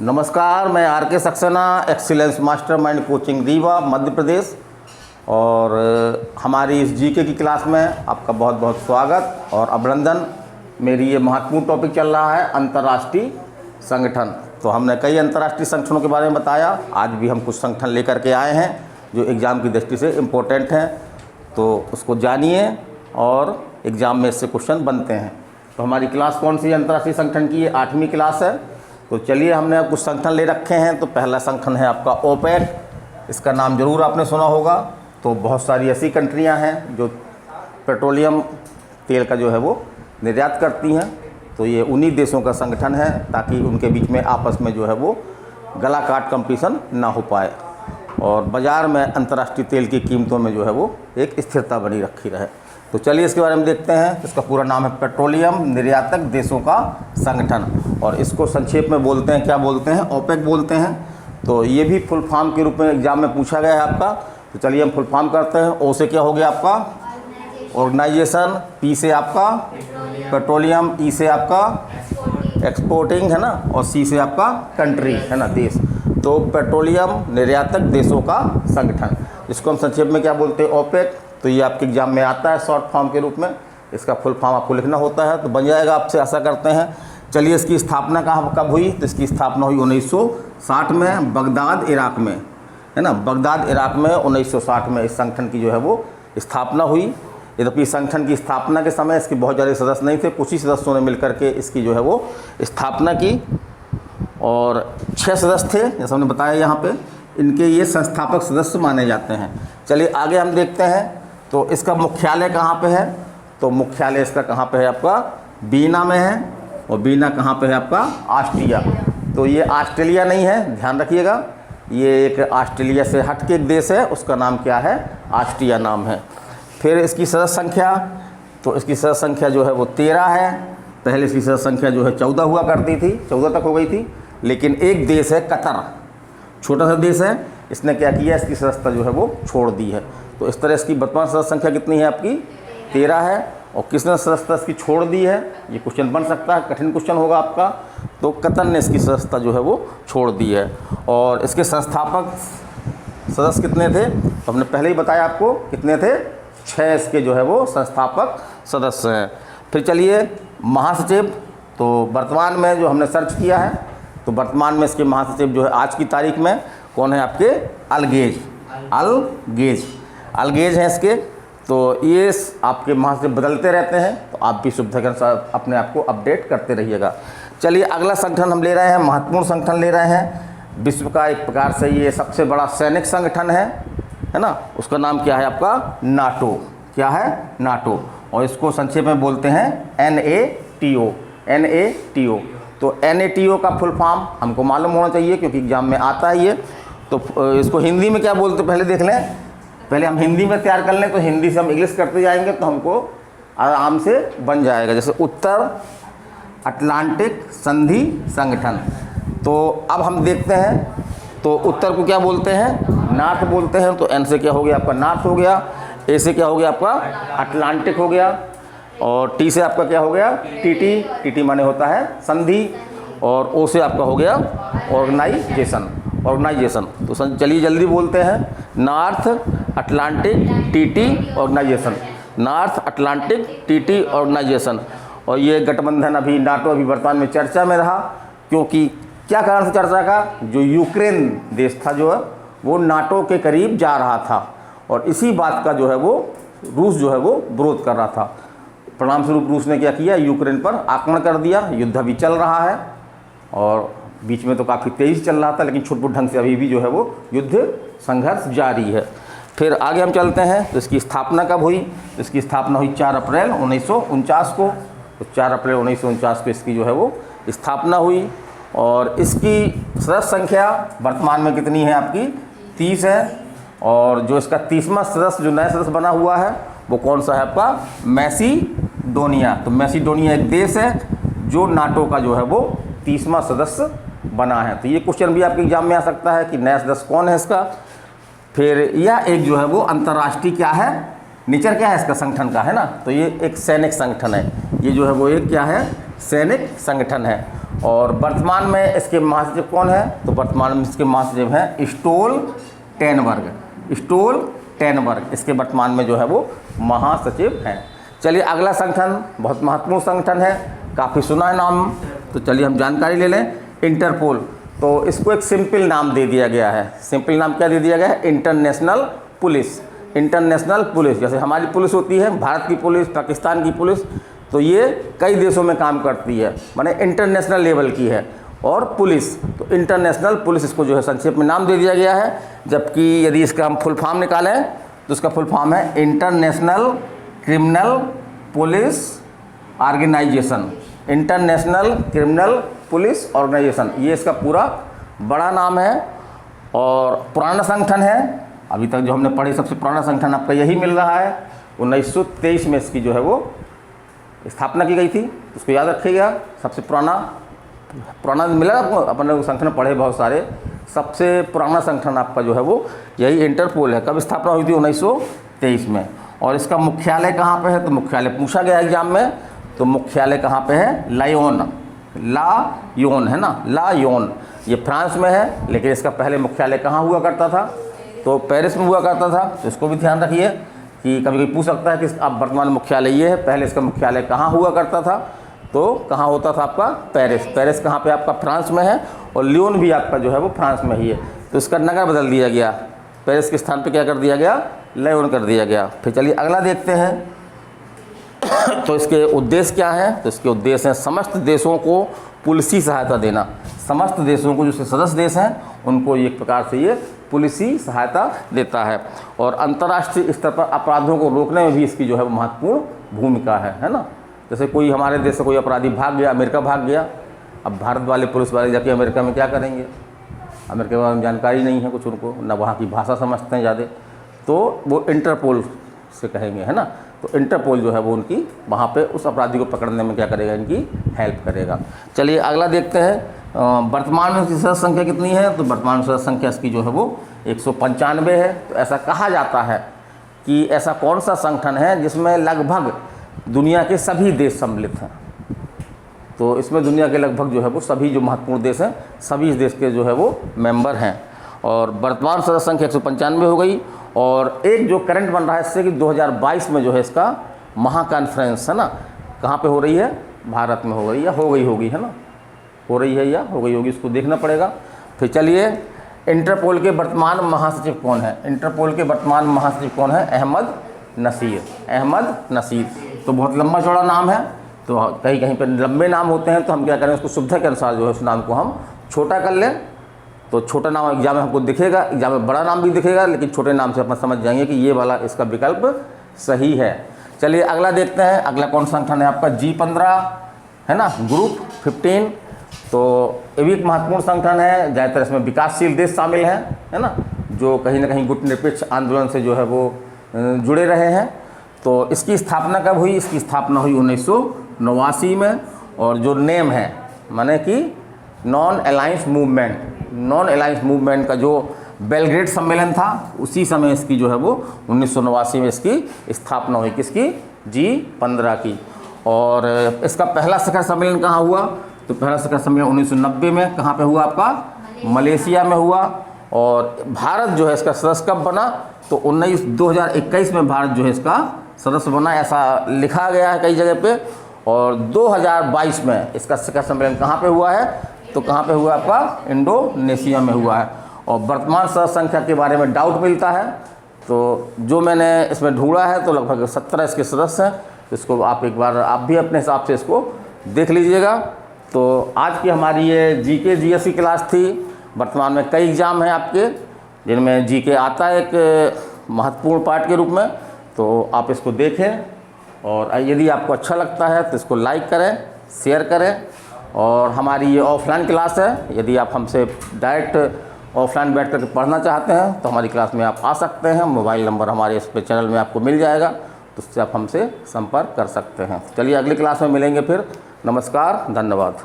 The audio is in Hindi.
नमस्कार, मैं R K Saxena, excellence mastermind coaching Rewa Madhya Pradesh. और हमारी इस जीके की क्लास में आपका बहुत बहुत स्वागत और अभिनंदन। मेरी ये महत्वपूर्ण टॉपिक चल रहा है अंतर्राष्ट्रीय संगठन। तो हमने कई अंतर्राष्ट्रीय संगठनों के बारे में बताया। आज भी हम कुछ संगठन लेकर के आए हैं जो एग्ज़ाम की दृष्टि से इम्पोर्टेंट हैं, तो उसको जानिए और एग्ज़ाम में इससे क्वेश्चन बनते हैं। तो हमारी क्लास कौन सी अंतर्राष्ट्रीय संगठन की? ये 8वीं क्लास है। तो चलिए, हमने कुछ संगठन ले रखे हैं। तो पहला संगठन है आपका ओपेक। इसका नाम ज़रूर आपने सुना होगा। तो बहुत सारी ऐसी कंट्रियां हैं जो पेट्रोलियम तेल का जो है वो निर्यात करती हैं। तो ये उन्हीं देशों का संगठन है ताकि उनके बीच में आपस में जो है वो गला काट कंपटीशन ना हो पाए और बाज़ार में अंतर्राष्ट्रीय तेल की कीमतों में जो है वो एक स्थिरता बनी रखी रहे। तो चलिए इसके बारे में देखते हैं। इसका पूरा नाम है पेट्रोलियम निर्यातक देशों का संगठन, और इसको संक्षेप में बोलते हैं, क्या बोलते हैं? ओपेक बोलते हैं। तो ये भी फुल फॉर्म के रूप में एग्जाम में पूछा गया है आपका। तो चलिए हम फुल फॉर्म करते हैं। ओ से क्या हो गया आपका? ऑर्गेनाइजेशन। पी से आपका पेट्रोलियम। ई से आपका एक्सपोर्टिंग है ना, और सी से आपका कंट्री है ना, देश। तो पेट्रोलियम निर्यातक देशों का संगठन, जिसको हम संक्षेप में क्या बोलते हैं? ओपेक। तो ये आपके एग्जाम में आता है शॉर्ट फॉर्म के रूप में। इसका फुल फॉर्म आपको लिखना होता है, तो बन जाएगा आपसे, आशा करते हैं। चलिए, इसकी स्थापना कब हुई? तो इसकी स्थापना हुई 1960 में बगदाद इराक में, है ना। बगदाद इराक में 1960 में इस संगठन की जो है वो स्थापना हुई। यद्यपि संगठन की स्थापना के समय इसके बहुत ज़्यादा सदस्य नहीं थे, कुछ ही सदस्यों ने मिलकर के इसकी जो है वो स्थापना की, और 6 सदस्य थे जैसा हमने बताया यहाँ पे। इनके ये संस्थापक सदस्य माने जाते हैं। चलिए आगे हम देखते हैं। तो इसका मुख्यालय कहाँ पे है? तो मुख्यालय इसका कहाँ पे है आपका? वीना में है। और वीना कहाँ पे है आपका? ऑस्ट्रिया। तो ये ऑस्ट्रेलिया नहीं है, ध्यान रखिएगा। ये एक ऑस्ट्रेलिया से हट के एक देश है, उसका नाम क्या है? ऑस्ट्रिया नाम है। फिर इसकी सदस्य संख्या, तो इसकी सदस्य संख्या जो है वो 13 है। पहले इसकी सदस्य संख्या जो है 14 हुआ करती थी, 14 तक हो गई थी। लेकिन एक देश है कतर, छोटा सा देश है, इसने क्या किया? इसकी सदस्यता जो है वो छोड़ दी है। तो इस तरह इसकी वर्तमान सदस्य संख्या कितनी है आपकी? 13 है। और किसने सदस्यता इसकी छोड़ दी है? ये क्वेश्चन बन सकता है, कठिन क्वेश्चन होगा आपका। तो कतर ने इसकी सदस्यता जो है वो छोड़ दी है। और इसके संस्थापक सदस्य कितने थे? तो हमने पहले ही बताया आपको, कितने थे? 6 इसके जो है वो संस्थापक सदस्य हैं। फिर चलिए महासचिव। तो वर्तमान में जो हमने सर्च किया है, तो वर्तमान में इसके महासचिव जो है आज की तारीख में कौन है आपके? अलगेज हैं इसके। तो ये आपके महासचिव बदलते रहते हैं, तो आप भी सुविधा के अनुसार अपने आप को अपडेट करते रहिएगा। चलिए अगला संगठन हम ले रहे हैं, महत्वपूर्ण संगठन ले रहे हैं। विश्व का एक प्रकार से ये सबसे बड़ा सैनिक संगठन है ना। उसका नाम क्या है आपका? नाटो। क्या है? नाटो। और इसको संक्षेप में बोलते हैं NATO। तो NATO का फुल फॉर्म हमको मालूम होना चाहिए क्योंकि एग्जाम में आता है ये। तो इसको हिंदी में क्या बोलते? पहले देख लें, पहले हम हिंदी में तैयार कर लें, तो हिंदी से हम इंग्लिश करते जाएंगे तो हमको आराम से बन जाएगा। जैसे उत्तर अटलांटिक संधि संगठन। तो अब हम देखते हैं, तो उत्तर को क्या बोलते हैं? नॉर्थ बोलते हैं। तो N से क्या हो गया आपका? नॉर्थ हो गया। A से क्या हो गया आपका? अटलांटिक हो गया। और T से आपका क्या हो गया? TT माने होता है संधि। और O से आपका हो गया ऑर्गेनाइजेशन। तो चलिए जल्दी बोलते हैं। North Atlantic TT organization. North Atlantic TT organization. और ये गठबंधन अभी नाटो अभी वर्तमान में चर्चा में रहा, क्योंकि क्या कारण से चर्चा का? जो यूक्रेन देश था जो है वो नाटो के करीब जा रहा था, और इसी बात का जो है वो रूस जो है वो विरोध कर रहा था। परिणाम स्वरूप रूस ने क्या किया? यूक्रेन पर आक्रमण कर दिया। युद्ध अभी चल रहा है, और बीच में तो काफ़ी तेज़ी चल रहा था, लेकिन छुटपुट ढंग से अभी भी जो है वो युद्ध संघर्ष जारी है। फिर आगे हम चलते हैं। तो इसकी स्थापना कब हुई? तो इसकी स्थापना हुई 4 अप्रैल 1949 को। तो 4 अप्रैल 1949 को इसकी जो है वो स्थापना हुई। और इसकी सदस्य संख्या वर्तमान में कितनी है आपकी? 30 है। और जो इसका 30वां सदस्य, जो नया सदस्य बना हुआ है, वो कौन सा है आपका? मैसीडोनिया। तो मैसीडोनिया एक देश है जो नाटो का जो है वो 30वां सदस्य बना है। तो ये क्वेश्चन भी आपके एग्जाम में आ सकता है कि नया सदस्य कौन है इसका। फिर यह एक जो है वो अंतर्राष्ट्रीय क्या है? नेचर क्या है इसका संगठन का, है ना। तो ये एक सैनिक संगठन है। ये जो है वो एक क्या है? सैनिक संगठन है। और वर्तमान में इसके महासचिव कौन है? तो वर्तमान में इसके महासचिव हैं स्टोल्टेनबर्ग। स्टोल्टेनबर्ग इसके वर्तमान में जो है वो महासचिव हैं। चलिए अगला संगठन बहुत महत्वपूर्ण संगठन है, काफ़ी सुना है नाम, तो चलिए हम जानकारी ले लें। इंटरपोल, तो इसको एक सिंपल नाम दे दिया गया है। सिंपल नाम क्या दे दिया गया है? International police. इंटरनेशनल पुलिस, जैसे हमारी पुलिस होती है, भारत की पुलिस, पाकिस्तान की पुलिस, तो ये कई देशों में काम करती है, माने इंटरनेशनल लेवल की है। और पुलिस, तो इंटरनेशनल पुलिस इसको जो है संक्षेप में नाम दे दिया गया है। जबकि यदि इसका हम फुल फॉर्म निकालें तो इसका फुल फॉर्म है international criminal police organization. International criminal police organization, ये इसका पूरा बड़ा नाम है और पुराना संगठन है। अभी तक जो हमने पढ़ी सबसे पुराना संगठन आपका यही मिल रहा है। 1923 में इसकी जो है वो स्थापना की गई थी, उसको याद रखिएगा। सबसे पुराना मिला आपको, अपने संगठन पढ़े बहुत सारे। सबसे पुराना संगठन आपका जो है वो यही इंटरपोल है। कब स्थापना हुई थी? 1923 में। और इसका मुख्यालय कहाँ पे है? तो मुख्यालय पूछा गया एग्जाम में, तो मुख्यालय कहाँ पे है? लायोन। लायोन है ना, लायोन, ये फ्रांस में है। लेकिन इसका पहले मुख्यालय कहाँ हुआ करता था? तो पेरिस में हुआ करता था। तो इसको भी ध्यान रखिए कि कभी कोई पूछ सकता है कि अब वर्तमान मुख्यालय ये है, पहले इसका मुख्यालय कहाँ हुआ करता था? तो कहाँ होता था आपका? पेरिस। पेरिस कहाँ पे आपका? फ्रांस में है। और लियोन भी आपका जो है वो फ्रांस में ही है। तो इसका नगर बदल दिया गया, पेरिस के स्थान पे क्या कर दिया गया? लियोन कर दिया गया। फिर चलिए अगला देखते हैं। तो इसके उद्देश्य क्या है? तो इसके उद्देश्य हैं समस्त देशों को पुलिसी सहायता देना। समस्त देशों को, जो सदस्य देश हैं, उनको एक प्रकार से ये पुलिसी सहायता देता है। और अंतर्राष्ट्रीय स्तर पर अपराधों को रोकने में भी इसकी जो है वो महत्वपूर्ण भूमिका है ना। जैसे कोई हमारे देश से कोई अपराधी भाग गया, अमेरिका भाग गया, अब भारत वाले पुलिस वाले जाके अमेरिका में क्या करेंगे? अमेरिका के बारे में जानकारी नहीं है कुछ उनको, ना वहाँ की भाषा समझते हैं ज़्यादा, तो वो इंटरपोल से कहेंगे, है ना। तो इंटरपोल जो है वो उनकी वहाँ पे उस अपराधी को पकड़ने में क्या करेगा? इनकी हेल्प करेगा। चलिए अगला देखते हैं। वर्तमान में इसकी सदस्य संख्या कितनी है? तो वर्तमान में सदस्य संख्या इसकी जो है वो 195 है। तो ऐसा कहा जाता है कि ऐसा कौन सा संगठन है जिसमें लगभग दुनिया के सभी देश सम्मिलित हैं? तो इसमें दुनिया के लगभग जो है वो सभी जो महत्वपूर्ण देश हैं, सभी इस देश के जो है वो मेंबर हैं। और वर्तमान सदस्य संख्या 195 हो गई। और एक जो करंट बन रहा है इससे कि 2022 में जो है इसका महाकॉन्फ्रेंस है ना, कहाँ पे हो रही है? भारत में हो रही है, हो गई होगी, है ना, हो रही है या हो गई होगी, इसको देखना पड़ेगा। फिर चलिए इंटरपोल के वर्तमान महासचिव कौन है? इंटरपोल के वर्तमान महासचिव कौन है? अहमद नसीर। अहमद नसीर, तो बहुत लंबा चौड़ा नाम है। तो कहीं कहीं पर लंबे नाम होते हैं, तो हम क्या करें? उसको सुविधा के अनुसार जो है उस नाम को हम छोटा कर लें। तो छोटा नाम एग्जाम में हमको दिखेगा, एग्जाम में बड़ा नाम भी दिखेगा, लेकिन छोटे नाम से अपन समझ जाएंगे कि ये वाला इसका विकल्प सही है। चलिए अगला देखते हैं। अगला कौन सा संगठन है आपका? G15 है ना, ग्रुप 15। तो ये भी एक महत्वपूर्ण संगठन है। ज़्यादातर इसमें विकासशील देश शामिल हैं, है ना, जो कहीं ना कहीं गुटनिरपेक्ष आंदोलन से जो है वो जुड़े रहे हैं। तो इसकी स्थापना कब हुई? इसकी स्थापना हुई 1989 में। और जो नेम है माने कि non alliance movement, non alliance movement का जो बेलग्रेड सम्मेलन था, उसी समय इसकी जो है वो 1989 में इसकी स्थापना हुई। किसकी? G15 की। और इसका पहला शिखर सम्मेलन कहाँ हुआ? तो पहला शिखर सम्मेलन 1990 में कहाँ पे हुआ आपका? मलेशिया में हुआ। और भारत जो है इसका सदस्य कब बना? तो 2021 में भारत जो है इसका सदस्य बना, ऐसा लिखा गया है कई जगह पे। और 2022 में इसका शिखर सम्मेलन कहाँ पे हुआ है? तो कहाँ पे हुआ आपका? इंडोनेशिया में हुआ है। और वर्तमान सदस्य संख्या के बारे में डाउट मिलता है, तो जो मैंने इसमें ढूंढा है तो लगभग 17 इसके सदस्य हैं। इसको आप एक बार आप भी अपने हिसाब से इसको देख लीजिएगा। तो आज की हमारी ये GK GS की क्लास थी। वर्तमान में कई एग्ज़ाम हैं आपके, जिनमें GK आता है एक महत्वपूर्ण पार्ट के रूप में। तो आप इसको देखें, और यदि आपको अच्छा लगता है तो इसको लाइक करें, शेयर करें। और हमारी ये ऑफलाइन क्लास है, यदि आप हमसे डायरेक्ट ऑफलाइन बैठ करके पढ़ना चाहते हैं तो हमारी क्लास में आप आ सकते हैं। मोबाइल नंबर हमारे इस पे चैनल में आपको मिल जाएगा, तो उससे आप हमसे संपर्क कर सकते हैं। चलिए अगली क्लास में मिलेंगे फिर। नमस्कार, धन्यवाद।